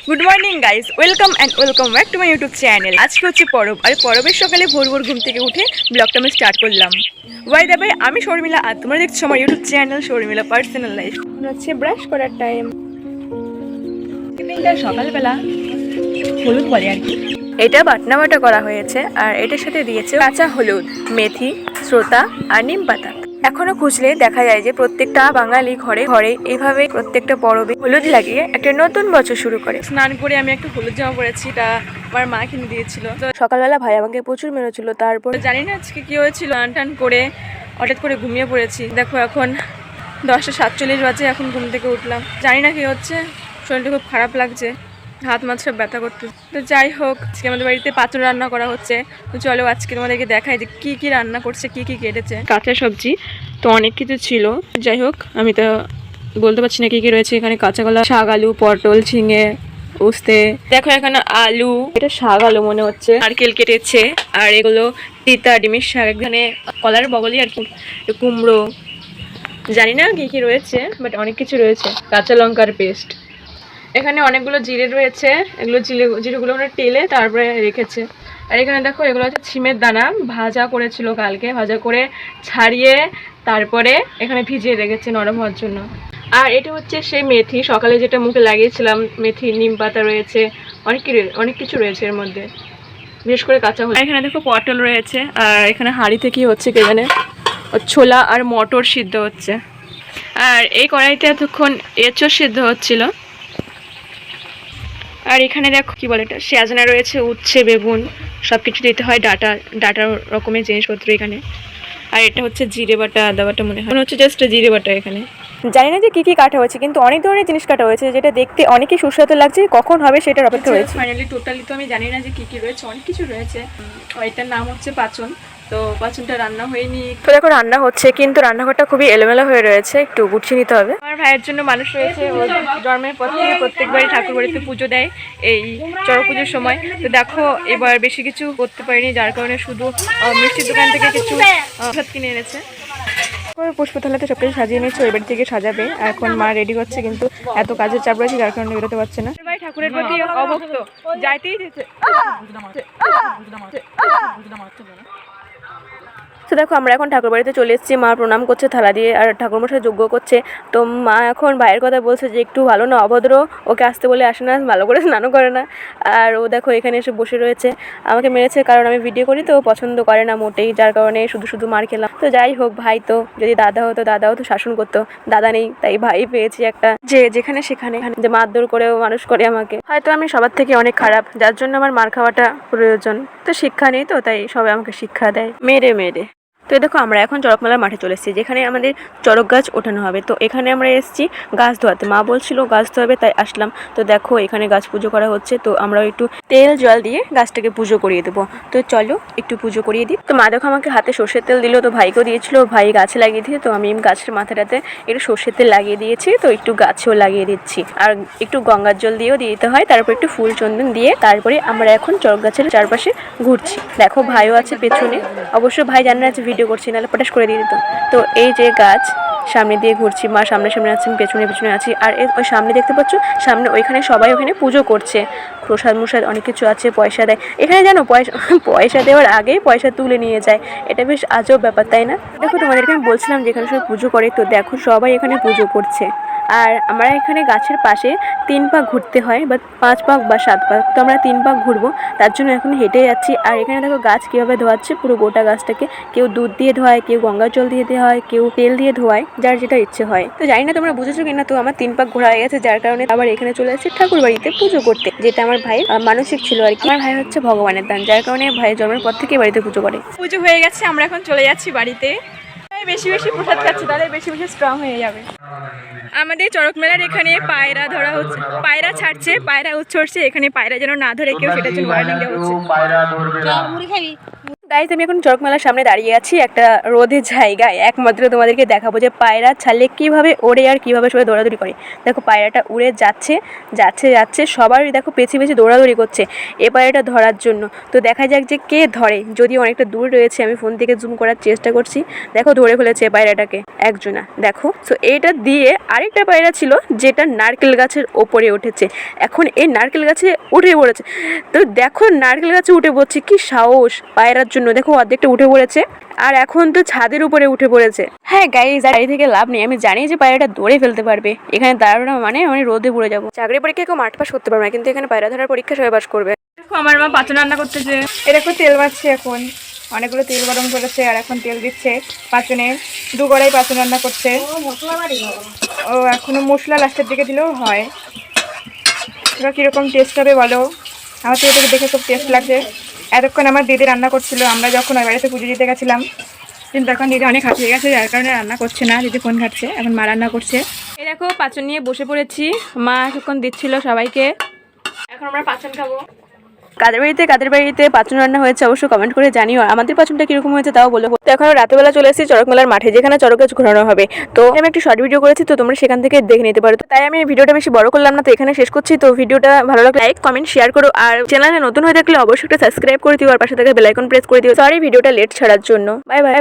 Good morning guys, welcome back to my YouTube channel. আজকে হচ্ছে পরব, আর পরবের সকালে ভোর ঘুম থেকে উঠে ব্লগটা আমি স্টার্ট করলাম। ওয়াই দা ভাই, আমি শর্মিলা, আর তোমরা দেখছো আমার YouTube channel Sharmila personal life. হচ্ছে ব্রাশ করার টাইম, সকালবেলা হলুদ বলে আর কি। এটা বাটনা বাটা করা হয়েছে, আর এটার সাথে দিয়েছে কাঁচা হলুদ, মেথি, শ্রোতা আর নিম পাতা। এখনো খুঁজলে দেখা যায় যে প্রত্যেকটা বাঙালি ঘরে ঘরে এইভাবে প্রত্যেকটা পরবে হলুদ লাগিয়ে একটা নতুন বছর শুরু করে। স্নান করে আমি একটা হলুদ জামা পরেছি, তা আমার মা কিনে দিয়েছিল। তো সকালবেলা ভাই আমাকে প্রচুর মেরেছিল, তারপর জানি না আজকে কি হয়েছিল, টান করে হঠাৎ করে ঘুমিয়ে পড়েছি। দেখো এখন 10:47 বাজে, এখন ঘুম থেকে উঠলাম। জানি না কি হচ্ছে, শরীরটা খুব খারাপ লাগছে, হাত মাছ সব ব্যথা করতে। তো যাই হোক, আজকে আমাদের বাড়িতে পাতুর রান্না করা হচ্ছে। তো চলো আজকে তোমাদেরকে দেখাই যে কি কি রান্না করছে, কি কি কেটেছে। কাঁচা সবজি তো অনেক কিছু ছিল, যাই হোক আমি তো বলতে পারছি না কি কি রয়েছে এখানে। কাঁচা কলা, শাক, আলু, পটল, ঝিঙে, উস্তে। দেখো এখানে আলু, এটা শাক আলু মনে হচ্ছে, নারকেল কেটেছে, আর এগুলো তিতা ডিমের শাক, এখানে কলার বগলই আর কি, কুমড়ো, জানি না কি কি রয়েছে, বাট অনেক কিছু রয়েছে। কাঁচা লঙ্কার পেস্ট, এখানে অনেকগুলো জিরে রয়েছে, এগুলো জিরেগুলো ওরা টেলে তারপরে রেখেছে। আর এখানে দেখো এগুলো হচ্ছে সিমের দানা, ভাজা করেছিল কালকে, ভাজা করে ছাড়িয়ে তারপরে এখানে ভিজিয়ে রেখেছে নরম হওয়ার জন্য। আর এটা হচ্ছে সেই মেথি, সকালে যেটা মুখে লাগিয়েছিলাম, মেথি, নিম পাতা রয়েছে, অনেক কিছু রয়েছে এর মধ্যে, বিশেষ করে কাঁচা হলুদ। এখানে দেখো পটল রয়েছে, আর এখানে হাঁড়িতে কি হচ্ছে কে জানে, ছোলা আর মটর সিদ্ধ হচ্ছে। আর এই কড়াইতে এতক্ষণ এঁচোড় সিদ্ধ হচ্ছিল। আর এখানে দেখো কি বলে, এটা সেজনা রয়েছে, উচ্ছে, বেগুন, সব কিছু দিতে হয়, ডাটা রকমের জিনিসপত্র এখানে। আর এটা হচ্ছে জিরে বাটা, আদা বাটা, মনে হচ্ছে জাস্ট জিরে বাটা। এখানে জানি না যে কি কি কাটা হয়েছে, কিন্তু অনেক ধরনের জিনিস কাটা হয়েছে, যেটা দেখতে অনেকই সুস্বাদু লাগছে। কখন হবে সেটার অপেক্ষা রয়েছে। ফাইনালি টোটালি তো আমি জানি না যে কি কি রয়েছে, অনেক কিছু রয়েছে। এটার নাম হচ্ছে পাচন, তো পাচনটা রান্না হয়নি। তো দেখো রান্না হচ্ছে, কিন্তু রান্নাঘরটা খুবই এলোমেলো হয়ে রয়েছে, একটু গুছিয়ে নিতে হবে। আমার ভাইয়ের জন্য মানুষ রয়েছে, ও জন্মের পর থেকে প্রত্যেকবারই ঠাকুর বাড়িতে পুজো দেয় এই চড়ক পুজোর সময়। তো দেখো এবার বেশি কিছু করতে পারিনি, যার কারণে শুধু মিষ্টির দোকান থেকে কিছু প্রসাদ কিনে এনেছে। পুষ্পতলাতে সব কিছু সাজিয়ে নিয়েছে, ওই বাড়ি থেকে সাজাবে। এখন মা রেডি করছে, কিন্তু এত কাজের চাপ রয়েছে যার কারণে বেরোতে পারছে না। ভাই ঠাকুরের প্রতি অভক্ত, যাইতেই দিচ্ছে। তো দেখো আমরা এখন ঠাকুর বাড়িতে চলে এসেছি, মা প্রণাম করছে থালা দিয়ে, আর ঠাকুরমশাই যজ্ঞ করছে। তো মা এখন ভাইয়ের কথা বলছে যে একটু ভালো না, অভদ্র, ওকে আসতে বলে আসে না, ভালো করে স্নানও করে না। আর ও দেখো এখানে এসে বসে রয়েছে, আমাকে মেরেছে কারণ আমি ভিডিও করি, তো পছন্দ করে না মোটেই, যার কারণে শুধু শুধু মার খেলাম। তো যাই হোক, ভাই তো যদি দাদাও তো শাসন করতো, দাদা নেই, তাই ভাই পেয়েছি একটা, যে যেখানে সেখানে যে মারধর করেও মানুষ করে আমাকে। হয়তো আমি সবার থেকে অনেক খারাপ, যার জন্য আমার মার খাওয়াটা প্রয়োজন। তো শিক্ষা নেই, তো তাই সবাই আমাকে শিক্ষা দেয় মেরে মেরে। তো দেখো আমরা এখন চড়কমেলার মাঠে চলে এসেছি, যেখানে আমাদের চড়ক গাছ ওঠানো হবে। তো এখানে আমরা এসেছি গাছ ধোয়াতে, মা বলছিল গাছ ধোয়াবে, তাই আসলাম। তো দেখো এখানে গাছ পুজো করা হচ্ছে, তো আমরা একটু তেল জল দিয়ে গাছটাকে পুজো করিয়ে দেবো। তো চলো একটু পুজো করিয়ে দিই। তো মা দেখো আমাকে হাতে সর্ষের তেল দিল, তো ভাইকেও দিয়েছিল, ভাই গাছে লাগিয়ে দিয়ে, তো আমি গাছের মাথাটাতে একটু সর্ষের তেল লাগিয়ে দিয়েছি, তো একটু গাছেও লাগিয়ে দিচ্ছি। আর একটু গঙ্গার জল দিয়েও দিতে হয়, তারপর একটু ফুল চন্দন দিয়ে তারপরে আমরা এখন চড়ক গাছের চারপাশে ঘুরছি। দেখো ভাইও আছে পেছনে, অবশ্য ভাই জানে না যে ভিডিও করছি, নাহলে পটাশ করে দিয়ে দিত। তো এই যে গাছ সামনে দিয়ে ঘুরছি, মা সামনে সামনে আছেন, পেছনে পেছনে আছি। আর ওই সামনে দেখতে পাচ্ছ, সামনে ওইখানে সবাই ওখানে পুজো করছে, প্রসাদ মুসাদ অনেক কিছু আছে, পয়সা দেয়। এখানে জানো পয়সা দেওয়ার আগেই পয়সা তুলে নিয়ে যায়, এটা বেশ আজব ব্যাপার, তাই না? দেখো তোমাদেরকে আমি বলছিলাম যে এখানে সবাই পুজো করে, তো দেখো সবাই এখানে পুজো করছে। আর আমরা এখানে গাছের পাশে 3 পাক ঘুরতে হয়, বা 5 পাক বা 7 পাক, তো আমরা 3 পাক ঘুরবো, তার জন্য এখন হেঁটে যাচ্ছি। আর এখানে দেখো গাছ কীভাবে ধোয়াচ্ছে, পুরো গোটা গাছটাকে, কেউ দুধ দিয়ে ধোয়ায়, কেউ গঙ্গার জল দিয়ে ধোয়ায়, কেউ তেল দিয়ে ধোয়ায়, যার যেটা ইচ্ছে হয়। তো জানি না তোমরা বুঝেছো কিনা, তো আমার 3 পাক ঘোরা হয়ে গেছে, যার কারণে আবার এখানে চলে আসছি ঠাকুর বাড়িতে পুজো করতে, যেটা আমার ভাই মানসিক ছিল আর কি। আমার ভাই হচ্ছে ভগবানের দান, যার কারণে ভাই জন্মের পর থেকে বাড়িতে পুজো করে। পুজো হয়ে গেছে, আমরা এখন চলে যাচ্ছি বাড়িতে। বেশি বেশি প্রসাদ খাচ্ছি, তাহলে বেশি বেশি স্ট্রং হয়ে যাবে। আমাদের চড়ক মেলার এখানে পায়রা ধরা হচ্ছে, পায়রা ছাড়ছে, পায়রা উচ্ছড়ছে, এখানে পায়রা যেন না ধরে কেউ, সেটার জন্য ওয়ার্নিং দেওয়া হচ্ছে। গাইজ আমি এখন চড়ক মেলার সামনে দাঁড়িয়ে আছি একটা রোদের জায়গায়। একমাত্র তোমাদেরকে দেখাবো যে পায়রা ছাড়লে কীভাবে ওড়ে আর কীভাবে সবাই দৌড়াদৌড়ি করে। দেখো পায়রাটা উড়ে যাচ্ছে যাচ্ছে যাচ্ছে, সবারই দেখো পেছিয়ে পেছিয়ে দৌড়াদৌড়ি করছে এ পায়রাটা ধরার জন্য। তো দেখা যাক যে কে ধরে, যদি অনেকটা দূর রয়েছে, আমি ফোন থেকে জুম করার চেষ্টা করছি। দেখো ধরে ফেলেছে পায়রাটাকে একজনা, দেখো। তো এইটা দিয়ে আরেকটা পায়রা ছিল যেটা নারকেল গাছের ওপরে উঠেছে, এখন এই নারকেল গাছে উঠে পড়েছে। তো দেখো নারকেল গাছে উঠে পড়ছে, কি সাহস পায়রার জন্য। দেখো অর্ধেকটা উঠে পড়েছে আর এখন তো ছাদের উপরে উঠে পড়েছে। হ্যাঁ গাইজ, গাড়ি থেকে লাভ নেই, আমি জানি যে পায়রাটা দৌড়ে ফেলতে পারবে। এখানে দাঁড়ানো মানে আমি রোদে পড়ে যাবো। চাকরি পরীক্ষায় কেউ মাঠ পাস করতে পারবে না, কিন্তু এখানে পায়রা ধরার পরীক্ষা সবাই পাস করবে। দেখো আমার মা পাঁচন রান্না করতেছে, এরকম তেল মারছে, এখন অনেকগুলো তেল গরম করেছে আর এখন তেল দিচ্ছে পাঁচনে। 2 কড়াই পাঁচন রান্না করছে। ও এখনো মশলা লাস্টের দিকে দিলেও হয়। এবার কীরকম টেস্ট হবে বলো? আমার তো এটাকে দেখে খুব টেস্ট লাগছে। এতক্ষণ আমার দিদি রান্না করছিল, আমরা যখন ওই বাড়িতে পুজো দিতে গেছিলাম, কিন্তু এখন দিদি অনেক হাঁপিয়ে গেছে, যার কারণে রান্না করছে না। দিদি ফোন ঘাটছে, এখন মা রান্না করছে। এই দেখো পাঁচন নিয়ে বসে পড়েছি, মা এতক্ষণ দিচ্ছিল সবাইকে, এখন আমরা পাঁচন খাবো। কাদের বাড়িতে পাচন রান্না হয়েছে অবশ্যই কমেন্ট করে জানিও। আমাদের পাচনটা কিরকম হয়েছে তাও বলে। তো এখন রাতেবেলা চলে এসেছি চড়ক মেলার মাঠে, যেখানে চড়ক গাছ ঘোরানো হবে। তো আমি একটি শর্ট ভিডিও করেছি, তো তোমরা সেখান থেকে দেখে নিতে পারো। তো তাই আমি ভিডিওটা বেশি বড় করলাম না, তো এখানে শেষ করছি। তো ভিডিওটা ভালো লাগলে লাইক কমেন্ট শেয়ার করো, আর চ্যানেলে নতুন হয়ে থাকলে অবশ্যই একটা সাবস্ক্রাইব করে দিও, আর পাশে থাকা বেল আইকন প্রেস করে দিও। সরি ভিডিওটা লেট ছাড়ার জন্য। Bye bye.